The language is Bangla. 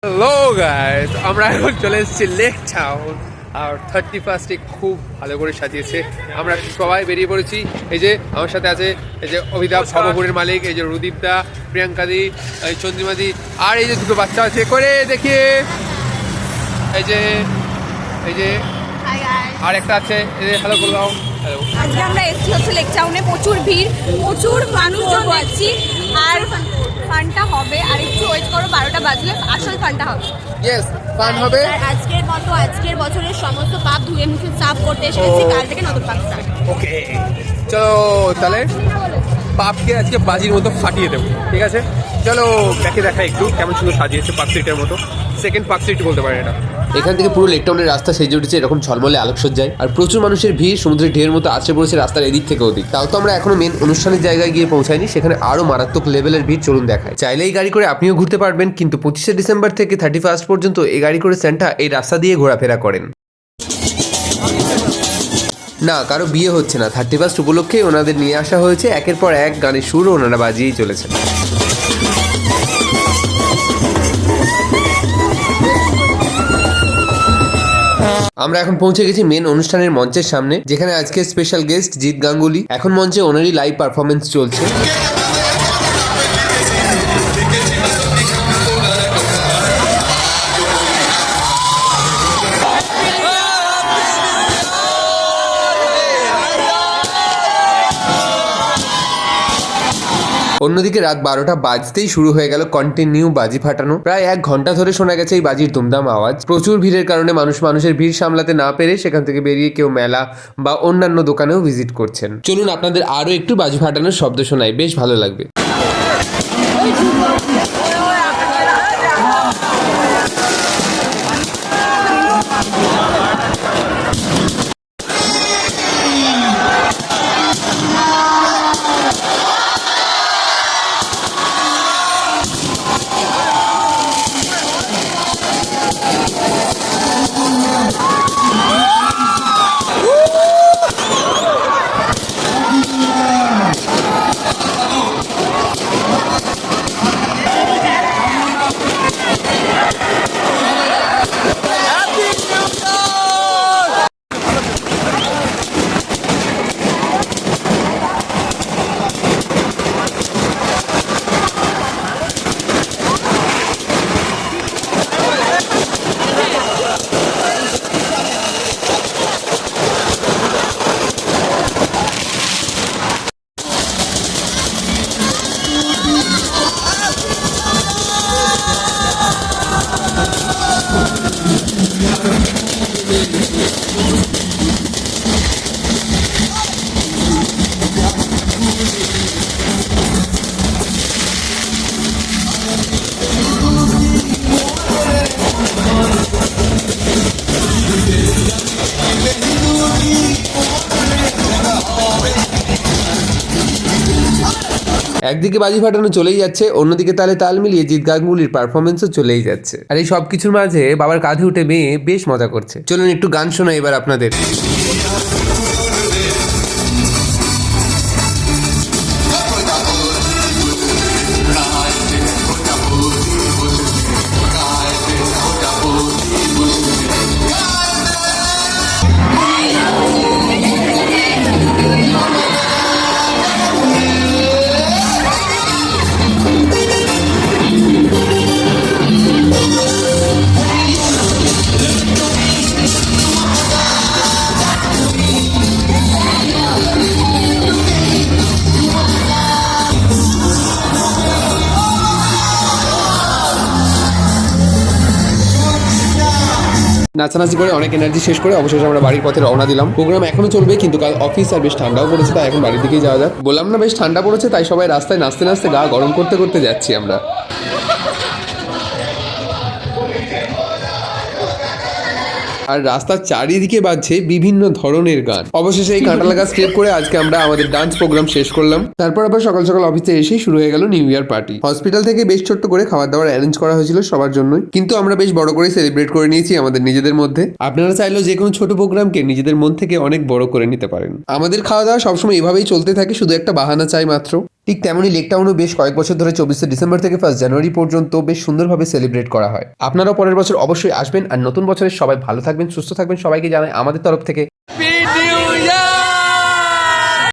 হ্যালো গাইস, আমরা এখন চলে এসেছি লেক টাউন। আর 31 খুব ভালো করে সাজিয়েছে। আমরা সবাই বেরিয়ে পড়েছি। এই যে আমার সাথে আছে এই যে অভিতাভ ভবপুরের মালিক, এই যে রুদীপ দা, প্রিয়াঙ্কাদি, এই চন্দ্রিমাদি, আর এই যে দুটো বাচ্চা আছে করে দেখিয়ে, এই যে আর একটা আছে, এই যে হ্যালো বললাম। আজকে আমরা এসেছি হচ্ছে লেক টাউনে, প্রচুর ভিড়, প্রচুর মানুষজন দেখছি। আর ফানটা হবে, আর একটু ওয়েট করো, 12টা বাজলে আসল ফানটা হবে। ইয়েস, ফান হবে। আজকের মতো আজকের বছরের সমস্ত পাপ ধুয়ে মুছে সাফ করতে এসেছি, কাল থেকে নতুন পাপ স্টার্ট। ওকে, চলো তাহলে পাপকে আজকে বাজির মতো ফাটিয়ে দেবো, ঠিক আছে? চলো দেখে দেখা একটু কেমন সুন্দর সাজিয়েছে পার্ক স্ট্রিটের মতো। সেকেন্ড পার্ক স্ট্রিট বলতে পারে এটা। এখান থেকে পুরো লেক টাউনের রাস্তা সেজে উঠেছে এরকম ঝলমলে আলোকসজ্জায়, আর প্রচুর মানুষের ভিড় সমুদ্রের ঢেউয়ের মতো আছড়ে পড়েছে রাস্তার এদিক থেকে ওদিক। তাও তো আমরা এখনো মেন অনুষ্ঠানের জায়গায় গিয়ে পৌঁছাইনি, সেখানে আরো মারাত্মক লেভেলের ভিড় চলুন দেখায়। চাইলে এই গাড়ি করে আপনিও ঘুরতে পারবেন, কিন্তু 25শে ডিসেম্বর থেকে 31 পর্যন্ত এই গাড়ি করে সান্টা এই রাস্তা দিয়ে ঘোরাফেরা করেন। না, কারো বিয়ে হচ্ছে না, 31 উপলক্ষে ওনাদের নিয়ে আসা হয়েছে। একের পর এক গানের সুর ওনারা বাজিয়েই চলেছেন। আমরা এখন পৌঁছে গেছি মেন অনুষ্ঠানের মঞ্চের সামনে, যেখানে আজকে স্পেশাল গেস্ট জিৎ গাঙ্গুলি। এখন মঞ্চে ওনারই লাইভ পারফরমেন্স চলছে। অন্যদিকে রাত 12টা বাজতেই শুরু হয়ে গেল কন্টিনিউ বাজি ফাটানো। প্রায় 1 ঘন্টা ধরে শোনা গেছে এই বাজির দুমদাম আওয়াজ। প্রচুর ভিড়ের কারণে মানুষের ভিড় সামলাতে না পেরে সেখান থেকে বেরিয়ে কেউ মেলা বা অন্যান্য দোকানেও ভিজিট করছেন। চলুন আপনাদের আরো একটু বাজি ফাটানোর শব্দ শোনাই, বেশ ভালো লাগবে। একদিকে বাজি ফাটানো চলেই যাচ্ছে, অন্যদিকে তালে তাল মিলিয়ে জিৎ গাঙ্গুলির পারফরমেন্সও চলেই যাচ্ছে। আর এই সব কিছুর মাঝে বাবার কাঁধে উঠে মেয়ে বেশ মজা করছে। চলুন একটু গান শোনাই এবার আপনাদের। নাচানাচি করে অনেক এনার্জি শেষ করে অবশেষে আমরা বাড়ির পথে রওনা দিলাম। প্রোগ্রাম এখনো চলবে, কিন্তু কাল অফিস আর বেশ ঠান্ডাও পড়েছে, তাই এখন বাড়ির দিকেই যাওয়া যাক। বললাম না বেশ ঠান্ডা পড়েছে, তাই সবাই রাস্তায় নাচতে নাচতে গা গরম করতে করতে যাচ্ছি আমরা। আর রাস্তার চারিদিকে বাজছে বিভিন্ন ধরনের গান। অবশেষে এই কাঁটা লাগা স্টেপ করে আজকে আমরা আমাদের ডান্স প্রোগ্রাম শেষ করলাম। তারপর আবার সকাল সকাল অফিসে এসেই শুরু হয়ে গেল নিউ ইয়ার পার্টি। হসপিটাল থেকে বেশ ছোট্ট করে খাবার দাবার অ্যারেঞ্জ করা হয়েছিল সবার জন্যই, কিন্তু আমরা বেশ বড় করে সেলিব্রেট করে নিয়েছি আমাদের নিজেদের মধ্যে। আপনারা চাইলেও যে কোনো ছোট প্রোগ্রামকে নিজেদের মন থেকে অনেক বড় করে নিতে পারেন। আমাদের খাওয়া দাওয়া সবসময় এভাবেই চলতে থাকে, শুধু একটা বাহানা চাই মাত্র। ঠিক তেমনই লেক টাউনও বেশ কয়েক বছর ধরে 24শে ডিসেম্বর থেকে 1 জানুয়ারি পর্যন্ত বেশ সুন্দরভাবে সেলিব্রেট করা হয়। আপনারাও পরের বছর অবশ্যই আসবেন, আর নতুন বছরে সবাই ভালো থাকবেন, সুস্থ থাকবেন, সবাইকে জানাই আমাদের তরফ থেকে হ্যাপি নিউ ইয়ার।